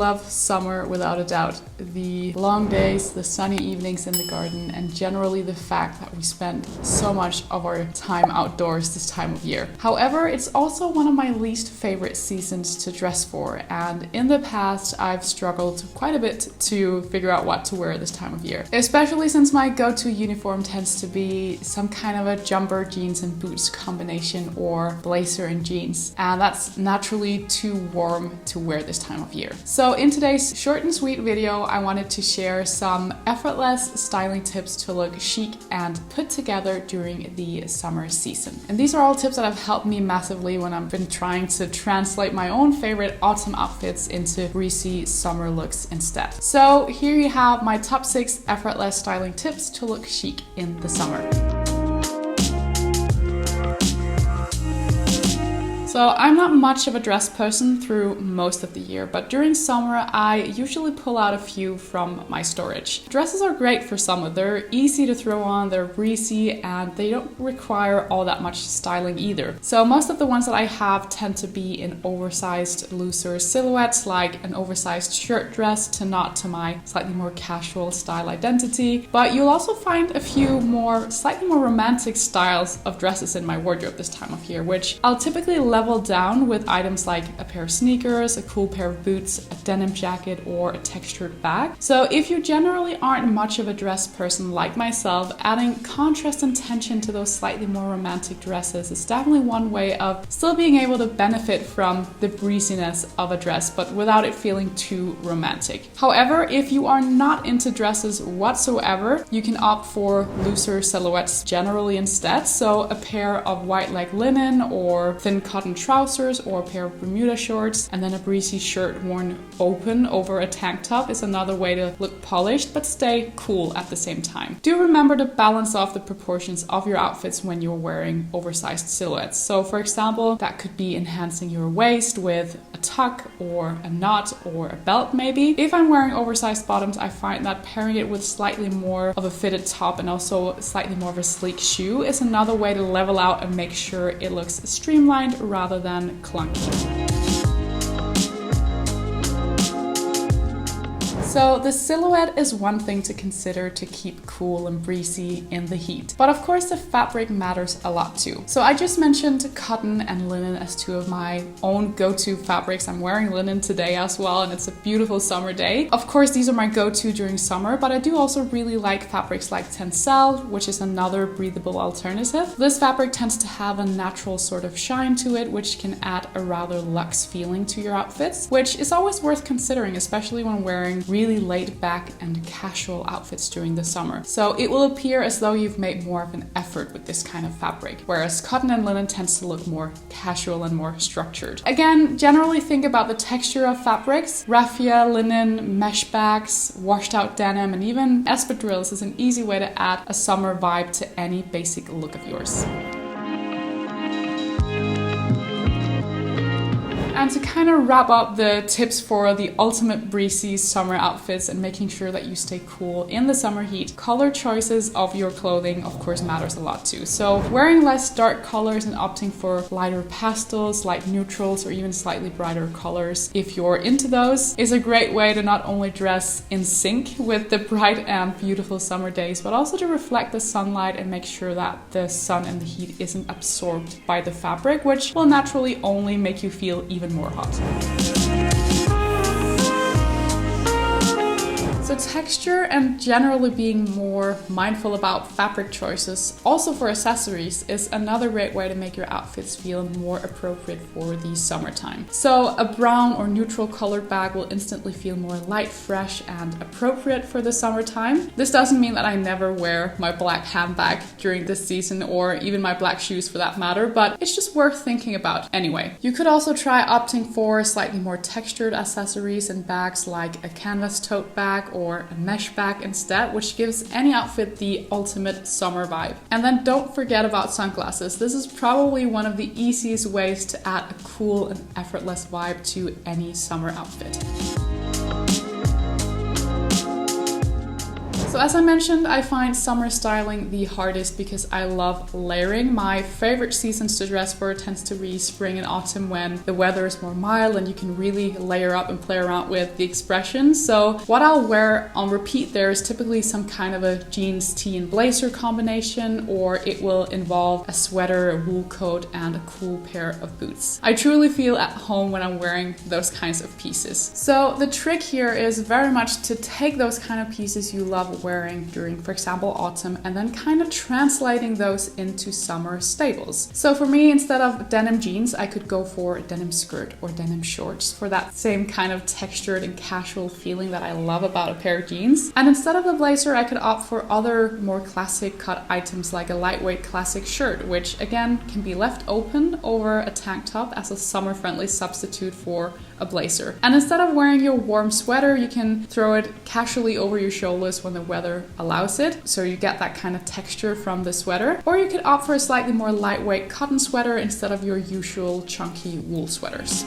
love summer without a doubt. The long days, the sunny evenings in the garden, and generally the fact that we spend so much of our time outdoors this time of year. However, it's also one of my least favorite seasons to dress for, and in the past I've struggled quite a bit to figure out what to wear this time of year. Especially since my go-to uniform tends to be some kind of a jumper jeans and boots combination or blazer and jeans, and that's naturally too warm to wear this time of year. So in today's short and sweet video, I wanted to share some effortless styling tips to look chic and put together during the summer season. And these are all tips that have helped me massively when I've been trying to translate my own favorite autumn outfits into breezy summer looks instead. So here you have my top 6 effortless styling tips to look chic in the summer. So I'm not much of a dress person through most of the year, but during summer I usually pull out a few from my storage. Dresses are great for summer. They're easy to throw on, they're breezy, and they don't require all that much styling either. So most of the ones that I have tend to be in oversized, looser silhouettes, like an oversized shirt dress to nod to my slightly more casual style identity. But you'll also find a few slightly more romantic styles of dresses in my wardrobe this time of year, which I'll typically level down with items like a pair of sneakers, a cool pair of boots, a denim jacket, or a textured bag. So if you generally aren't much of a dress person like myself, adding contrast and tension to those slightly more romantic dresses is definitely one way of still being able to benefit from the breeziness of a dress, but without it feeling too romantic. However, if you are not into dresses whatsoever, you can opt for looser silhouettes generally instead. So a pair of white leg linen or thin cotton trousers or a pair of Bermuda shorts, and then a breezy shirt worn open over a tank top is another way to look polished but stay cool at the same time. Do remember to balance off the proportions of your outfits when you're wearing oversized silhouettes. So for example, that could be enhancing your waist with a tuck or a knot or a belt maybe. If I'm wearing oversized bottoms, I find that pairing it with slightly more of a fitted top and also slightly more of a sleek shoe is another way to level out and make sure it looks streamlined rather than clunky. So the silhouette is one thing to consider to keep cool and breezy in the heat. But of course the fabric matters a lot too. So I just mentioned cotton and linen as two of my own go-to fabrics. I'm wearing linen today as well, and it's a beautiful summer day. Of course these are my go-to during summer, but I do also really like fabrics like tencel, which is another breathable alternative. This fabric tends to have a natural sort of shine to it, which can add a rather luxe feeling to your outfits, which is always worth considering, especially when wearing really laid back and casual outfits during the summer. So it will appear as though you've made more of an effort with this kind of fabric, whereas cotton and linen tends to look more casual and more structured. Again, generally think about the texture of fabrics. Raffia, linen, mesh bags, washed out denim, and even espadrilles is an easy way to add a summer vibe to any basic look of yours. And to kind of wrap up the tips for the ultimate breezy summer outfits and making sure that you stay cool in the summer heat, color choices of your clothing of course matters a lot too. So wearing less dark colors and opting for lighter pastels, light neutrals, or even slightly brighter colors, if you're into those, is a great way to not only dress in sync with the bright and beautiful summer days, but also to reflect the sunlight and make sure that the sun and the heat isn't absorbed by the fabric, which will naturally only make you feel even more hot. So texture and generally being more mindful about fabric choices, also for accessories, is another great way to make your outfits feel more appropriate for the summertime. So a brown or neutral colored bag will instantly feel more light, fresh, and appropriate for the summertime. This doesn't mean that I never wear my black handbag during this season, or even my black shoes for that matter, but it's just worth thinking about anyway. You could also try opting for slightly more textured accessories and bags like a canvas tote bag or a mesh bag instead, which gives any outfit the ultimate summer vibe. And then don't forget about sunglasses. This is probably one of the easiest ways to add a cool and effortless vibe to any summer outfit. So as I mentioned, I find summer styling the hardest because I love layering. My favorite seasons to dress for tends to be spring and autumn, when the weather is more mild and you can really layer up and play around with the expressions. So what I'll wear on repeat there is typically some kind of a jeans, tee and blazer combination, or it will involve a sweater, a wool coat and a cool pair of boots. I truly feel at home when I'm wearing those kinds of pieces. So the trick here is very much to take those kind of pieces you love wearing during, for example, autumn, and then kind of translating those into summer staples. So for me, instead of denim jeans, I could go for a denim skirt or denim shorts for that same kind of textured and casual feeling that I love about a pair of jeans. And instead of the blazer, I could opt for other more classic cut items like a lightweight classic shirt, which again can be left open over a tank top as a summer-friendly substitute for a blazer. And instead of wearing your warm sweater, you can throw it casually over your shoulders when the weather allows it, so you get that kind of texture from the sweater. Or you could opt for a slightly more lightweight cotton sweater instead of your usual chunky wool sweaters.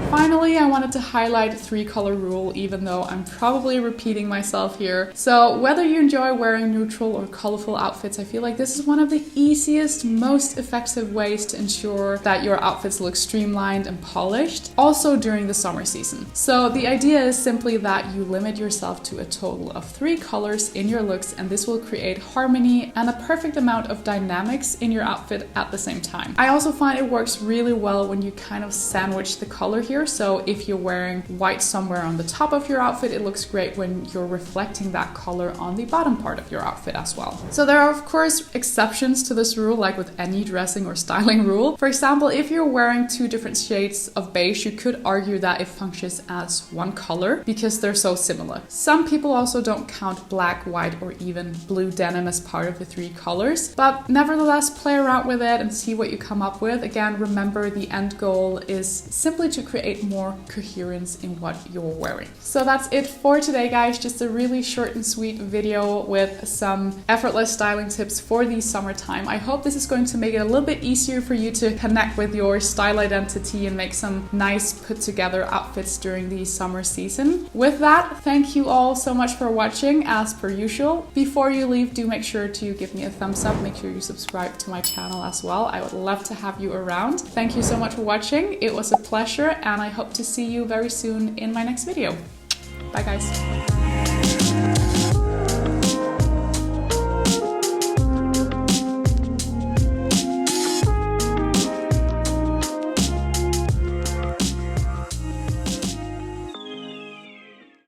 Finally, I wanted to highlight 3-color rule, even though I'm probably repeating myself here. So whether you enjoy wearing neutral or colorful outfits, I feel like this is one of the easiest, most effective ways to ensure that your outfits look streamlined and polished, also during the summer season. So the idea is simply that you limit yourself to a total of 3 colors in your looks, and this will create harmony and a perfect amount of dynamics in your outfit at the same time. I also find it works really well when you kind of sandwich the color here. So if you're wearing white somewhere on the top of your outfit, it looks great when you're reflecting that color on the bottom part of your outfit as well. So there are of course exceptions to this rule, like with any dressing or styling rule. For example, if you're wearing 2 different shades of beige, you could argue that it functions as one color because they're so similar. Some people also don't count black, white, or even blue denim as part of the 3 colors, but nevertheless play around with it and see what you come up with. Again, remember the end goal is simply to create more coherence in what you're wearing. So that's it for today, guys. Just a really short and sweet video with some effortless styling tips for the summertime. I hope this is going to make it a little bit easier for you to connect with your style identity and make some nice put together outfits during the summer season. With that, thank you all so much for watching as per usual. Before you leave, do make sure to give me a thumbs up. Make sure you subscribe to my channel as well. I would love to have you around. Thank you so much for watching. It was a pleasure, and I hope to see you very soon in my next video. Bye guys.